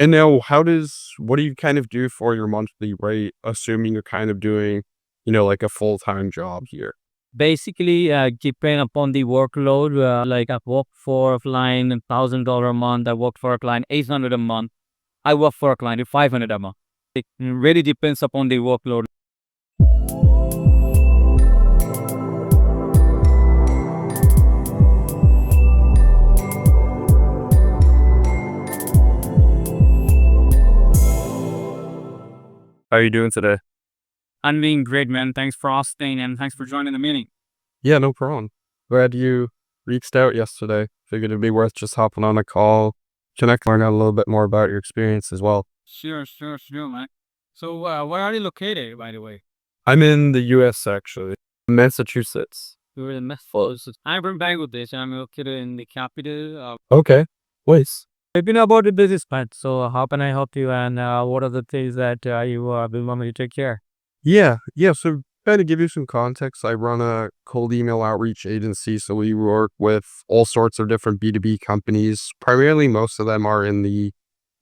And now what do you kind of do for your monthly rate, assuming you're kind of doing, like a full-time job here? Basically, depend upon the workload. Like I work for a client $1,000 a month. I work for a client 800 a month. I work for a client 500 a month. It really depends upon the workload. How are you doing today? I'm doing great, man. Thanks for asking and thanks for joining the meeting. Yeah, no problem. Glad you reached out yesterday. Figured it'd be worth just hopping on a call, connect, learn out a little bit more about your experience as well. Sure, man. So, where are you located, by the way? I'm in the US actually, Massachusetts. You're in Memphis. I'm from Bangladesh. I'm located in the capital. Okay. Nice. I've been about the business part. So, how can I help you? And what are the things that you will want me to take care? Yeah. So kind of give you some context, I run a cold email outreach agency. So we work with all sorts of different B2B companies. Primarily, most of them are in the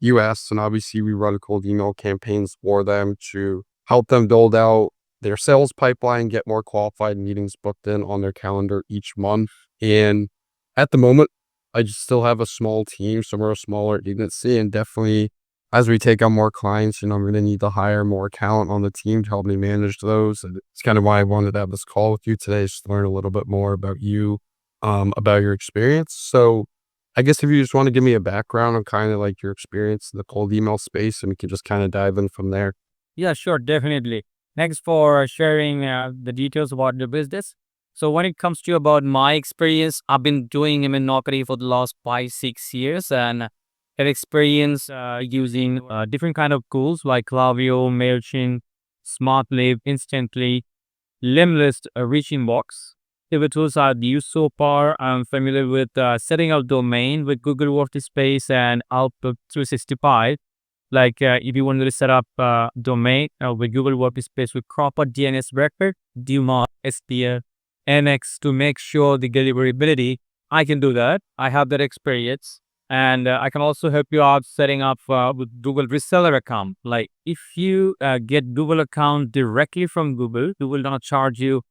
US. And obviously, we run cold email campaigns for them to help them build out their sales pipeline, get more qualified meetings booked in on their calendar each month. And at the moment, I just still have a small team. So we're a smaller agency, and definitely as we take on more clients, I'm going to need to hire more talent on the team to help me manage those. And it's kind of why I wanted to have this call with you today, just to learn a little bit more about you, about your experience. So I guess if you just want to give me a background on kind of like your experience in the cold email space, and we can just kind of dive in from there. Yeah, sure, definitely. Thanks for sharing the details about your business. So when it comes to about my experience, I've been doing Naukri for the last 5, 6 years, and have experience using different kind of tools like Klaviyo, Mailchimp, SmartLib, Instantly, Limlist, Reachingbox. The tools I've used so far. I'm familiar with setting up domain with Google Workspace and Outlook 365. Like if you wanted to set up domain with Google Workspace with proper DNS record, DMARC, SPF, NX to make sure the deliverability, I can do that. I have that experience. And I can also help you out setting up with Google reseller account. Like if you get Google account directly from Google, Google will not charge you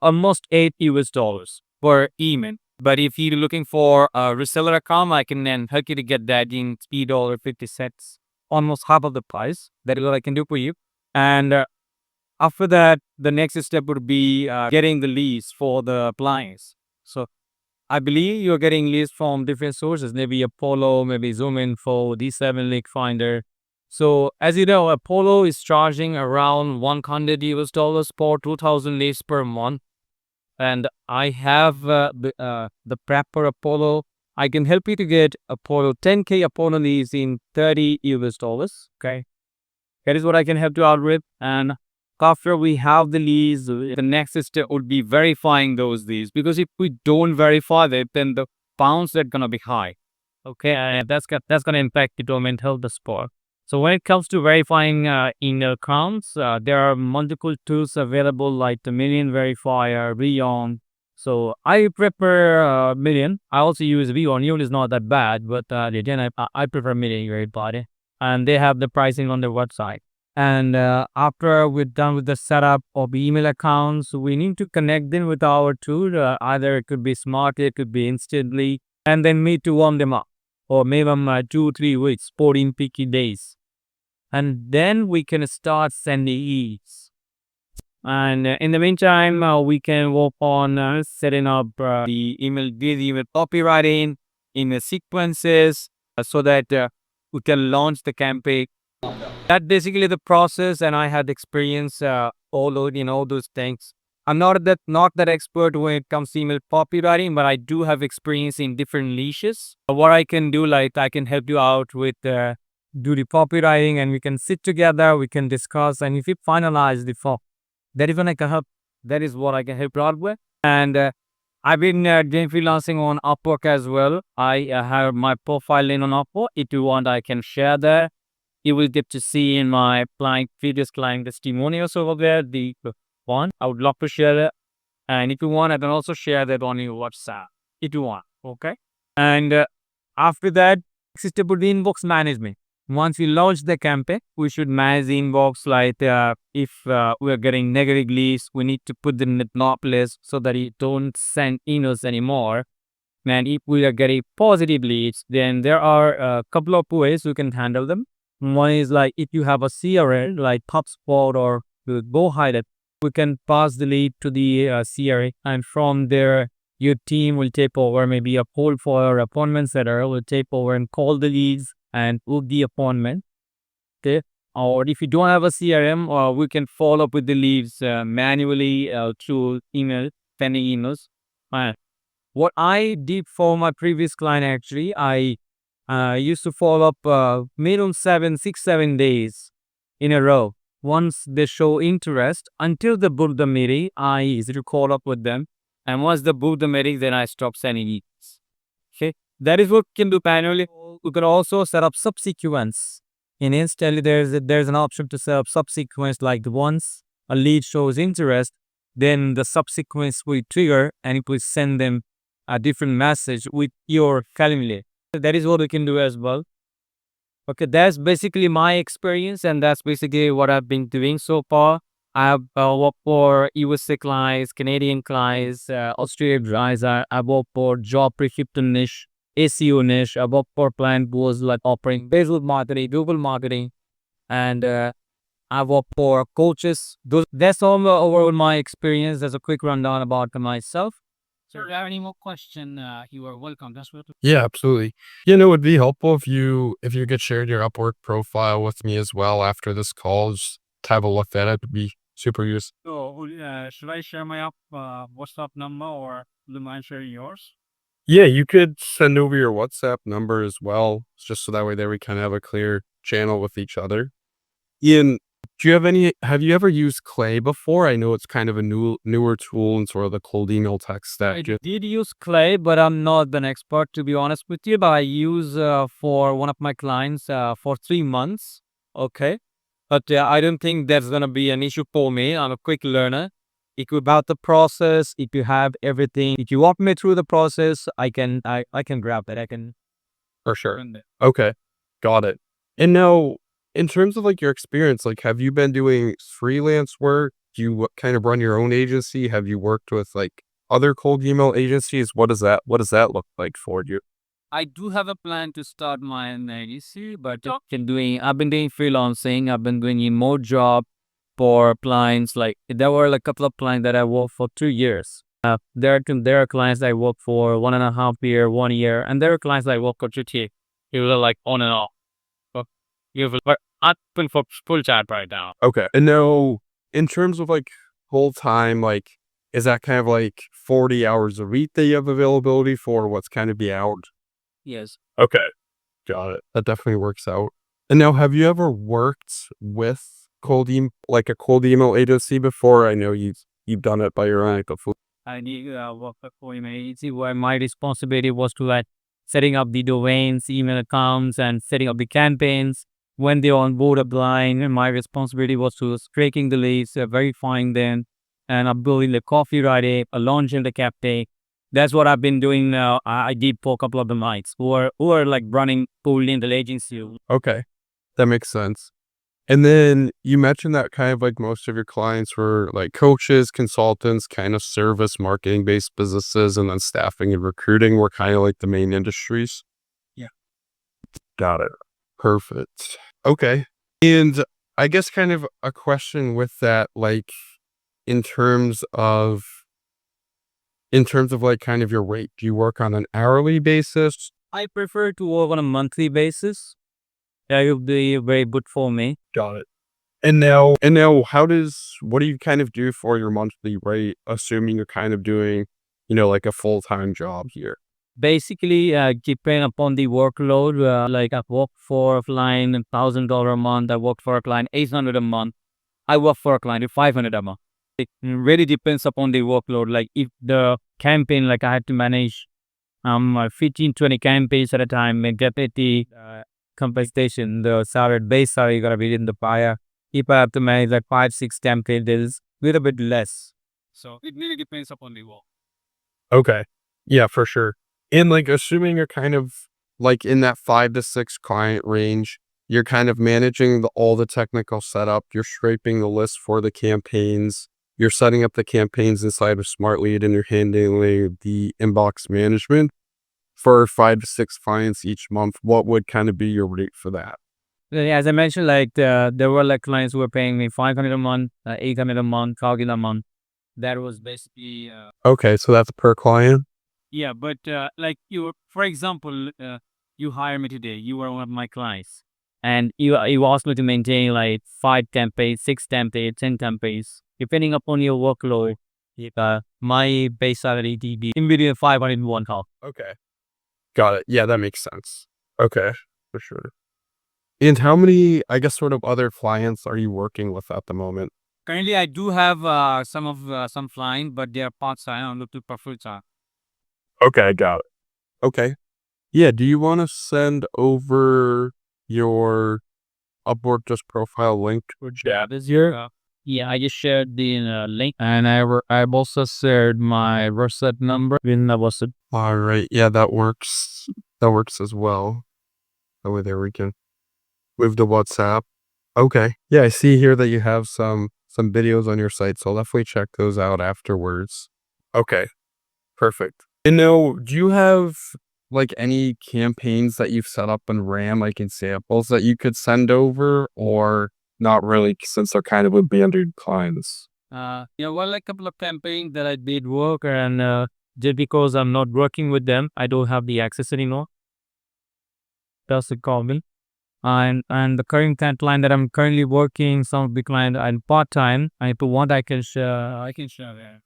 almost $8 per email. But if you're looking for a reseller account, I can then help you to get that in $3.50, almost half of the price. That is what I can do for you. And after that, the next step would be getting the leads for the appliance. So I believe you're getting leads from different sources, maybe Apollo, maybe Zoom Info, D7 Leak Finder. So as you know, Apollo is charging around $100 for 2,000 leads per month. And I have the proper Apollo. I can help you to get Apollo 10K Apollo leads in $30. Okay, that is what I can help you out with. And after we have the leads, the next step would be verifying those leads, because if we don't verify them, then the bounce are gonna be high. Okay, and that's gonna impact the domain health the score. So when it comes to verifying email accounts, there are multiple tools available like the Million Verifier, Reon. So I prefer Million. I also use Reon. Reon is not that bad, but again, I prefer Million Verifier, and they have the pricing on their website. And after we're done with the setup of email accounts, we need to connect them with our tool. Either it could be Smart, it could be Instantly, and then need to warm them up or maybe 2, 3 weeks, 14 peaky days. And then we can start sending emails. And in the meantime, we can work on setting up the email copywriting, email sequences, so that we can launch the campaign. That's basically the process, and I had experience all those things. I'm not that expert when it comes to email copywriting, but I do have experience in different niches. What I can do, like I can help you out with do the copywriting, and we can sit together, we can discuss, and if we finalize the form, that is when I can help. That is what I can help you out with. And I've been doing freelancing on Upwork as well. I have my profile in on Upwork. If you want, I can share that. You will get to see in my previous client testimonials over there, the one. I would love to share it. And if you want, I can also share that on your WhatsApp if you want. Okay. And after that, next step would be inbox management. Once we launch the campaign, we should manage the inbox. Like if we are getting negative leads, we need to put them in the top list so that you don't send emails anymore. And if we are getting positive leads, then there are a couple of ways we can handle them. One is like if you have a CRM like HubSpot or GoHide, we can pass the lead to the CRA, and from there, your team will take over. Maybe a call for appointment setter will take over and call the leads and book the appointment. Okay. Or if you don't have a CRM, we can follow up with the leads manually through email, sending emails. What I did for my previous client, actually, I used to follow up minimum 6, 7 days in a row. Once they show interest, until they book the meeting, I used to call up with them. And once they book the meeting, then I stop sending emails. Okay, that is what we can do manually. We can also set up subsequence. In Instantly, there's an option to set up subsequence, like once a lead shows interest, then the subsequence will trigger and it will send them a different message with your calendar. That is what we can do as well. Okay, that's basically my experience, and that's basically what I've been doing so far. I have worked for USA clients, Canadian clients, Australian clients. I worked for job prescription niche, SEO niche. I worked for client who was like offering visual marketing, Google marketing, and I work for coaches. That's all overall my experience. That's a quick rundown about myself. So if you have any more question, you are welcome. That's what. Yeah, absolutely. You know, it'd be helpful if you could share your Upwork profile with me as well after this call. Just to have a look at it. It'd be super useful. So, should I share my WhatsApp number or do you mind sharing yours? Yeah, you could send over your WhatsApp number as well, just so that way there we kind of have a clear channel with each other. Ian, have you ever used Clay before? I know it's kind of a newer tool in sort of the cold email tech stack. I did use Clay, but I'm not an expert, to be honest with you. But I use for one of my clients for 3 months. Okay. But I don't think that's going to be an issue for me. I'm a quick learner. If you about the process, if you have everything, if you walk me through the process, I can grab that. I can For sure. run that. Okay, got it. And now, in terms of like your experience, like have you been doing freelance work? Do you kind of run your own agency? Have you worked with like other cold email agencies? What does that look like for you? I do have a plan to start my own agency, but I've been doing freelancing. I've been doing remote job for clients. Like there were like a couple of clients that I worked for 2 years. There are clients I work for 1.5 year, 1 year, and there are clients I work for 2 years. You were like on and off. But but I'm open for full chat right now. Okay. And now, in terms of like full time, like is that kind of like 40 hours a week that you have availability for? What's kind of the hours? Yes. Okay. Got it. That definitely works out. And now, have you ever worked with like a cold email agency before? I know you've done it by your own. Like, before. I did work for an agency where my responsibility was to like setting up the domains, email accounts, and setting up the campaigns. When they onboard a client, and my responsibility was to scraping the leads, verifying them, and uploading the copyright, launching the campaign. That's what I've been doing now. I did for a couple of the nights who are like running cold email agency. Okay, that makes sense. And then you mentioned that kind of like most of your clients were like coaches, consultants, kind of service marketing based businesses, and then staffing and recruiting were kind of like the main industries. Yeah. Got it. Perfect. Okay. And I guess kind of a question with that, like in terms of like kind of your rate, do you work on an hourly basis? I prefer to work on a monthly basis. That would be very good for me. Got it. And now what do you kind of do for your monthly rate, assuming you're kind of doing, like a full-time job here? Basically, depend upon the workload. Like I work for a client $1,000 a month. I work for a client 800 a month. I work for a client 500 a month. It really depends upon the workload. Like if the campaign, like I had to manage 15-20 campaigns at a time and get the compensation, the salary, base salary gotta be in the fire. If I have to manage like 5-6 campaigns, there's a little bit less. So it really depends upon the work. Okay. Yeah, for sure. And like assuming you're kind of like in that 5 to 6 client range, you're kind of managing all the technical setup. You're scraping the list for the campaigns. You're setting up the campaigns inside of Smart Lead, and you're handling the inbox management for 5 to 6 clients each month. What would kind of be your rate for that? Yeah, as I mentioned, like there were like clients who were paying me 500 a month, 800 a month, 1,000 a month. That was basically Okay, so that's per client? yeah. But like you, for example, you hire me today. You are one of my clients, and you asked me to maintain like 5 templates, 6 templates, 10 templates, depending upon your workload. My base salary TB in between 500 and 1,000. Okay. Got it. Yeah, that makes sense. Okay, for sure. And how many, I guess, sort of other clients are you working with at the moment? Currently, I do have some clients, but they are part time. I'm looking for full time. Okay, got it. Okay. Yeah, do you want to send over your Upwork just profile link to a chat? This year, yeah, I just shared the link, and I've also shared my WhatsApp number in the WhatsApp. All right. Yeah, that works. That works as well. That way there we can move to WhatsApp. Okay. Yeah, I see here that you have some videos on your site, so I'll definitely check those out afterwards. Okay. Perfect. And now, do you have like any campaigns that you've set up and ran, like examples that you could send over, or not really, since they're kind of abandoned clients? Well, like a couple of campaigns that I did work, and just because I'm not working with them, I don't have the access anymore. That's the call me. And the current client that I'm currently working, some of the client and part time. And if you want, I can share. I can share that.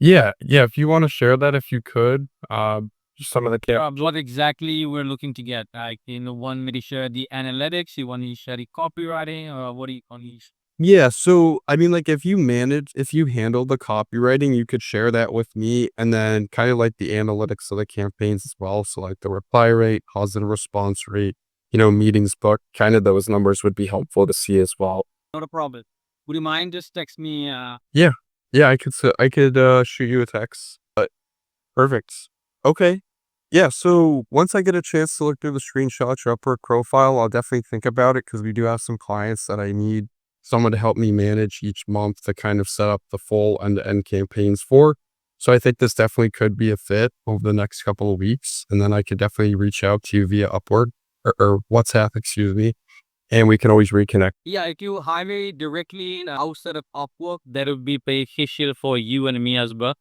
Yeah, yeah. If you want to share that, if you could, just some of the What exactly we're looking to get? Like, want me to share the analytics? You want me to share the copywriting, or what do you want me to Yeah, so I mean, like, if you handle the copywriting, you could share that with me, and then kind of like the analytics of the campaigns as well. So like the reply rate, positive response rate, meetings booked, kind of those numbers would be helpful to see as well. Not a problem. Would you mind just text me? Yeah, yeah, I could shoot you a text. But perfect. Okay. Yeah, so once I get a chance to look through the screenshots, your Upwork profile, I'll definitely think about it because we do have some clients that I need someone to help me manage each month to kind of set up the full end-to-end campaigns for. So I think this definitely could be a fit over the next couple of weeks. And then I could definitely reach out to you via Upwork or WhatsApp, excuse me, and we can always reconnect. Yeah, if you hire me directly outside of Upwork, that would be beneficial for you and me as well.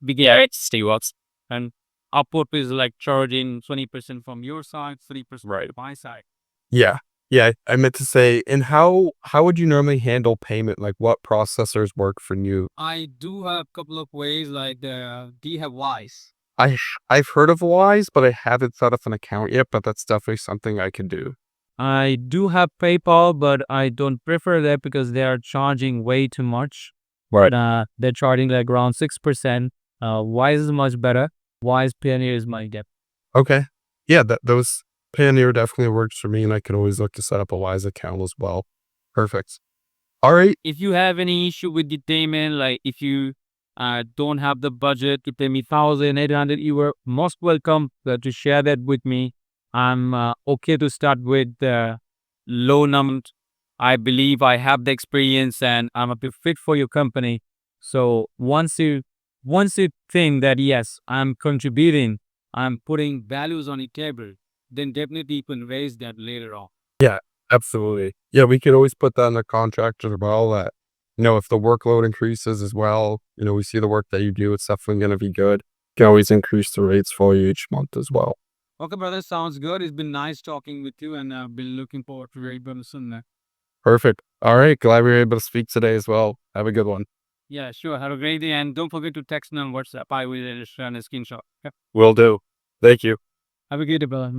Because it still works. And Upwork is like charging 20% from your side, 30% Right. from my side. Yeah. Yeah, I meant to say, and how would you normally handle payment? Like what processors work for you? I do have a couple of ways, like do you have Wise? I've heard of Wise, but I haven't set up an account yet, but that's definitely something I can do. I do have PayPal, but I don't prefer that because they are charging way too much. Right. They're charging like around 6%. Wise is much better. Wise Pioneer is my depth. Okay. Yeah, those Payoneer definitely works for me, and I can always look to set up a Wise account as well. Perfect. All right. If you have any issue with the payment, like if you don't have the budget to pay me 1,800, you are most welcome to share that with me. I'm okay to start with the low number. I believe I have the experience and I'm a bit fit for your company. So once you think that yes, I'm contributing, I'm putting values on the table, then definitely you can raise that later on. Yeah, absolutely. Yeah, we could always put that in the contract as well that, if the workload increases as well, we see the work that you do, it's definitely going to be good. You can always increase the rates for you each month as well. Okay, brother, sounds good. It's been nice talking with you, and I've been looking forward to very soon. Perfect. All right. Glad we were able to speak today as well. Have a good one. Yeah, sure. Have a great day, and don't forget to text me on WhatsApp. I will share a screenshot. Okay. Will do. Thank you. Have a great day, brother.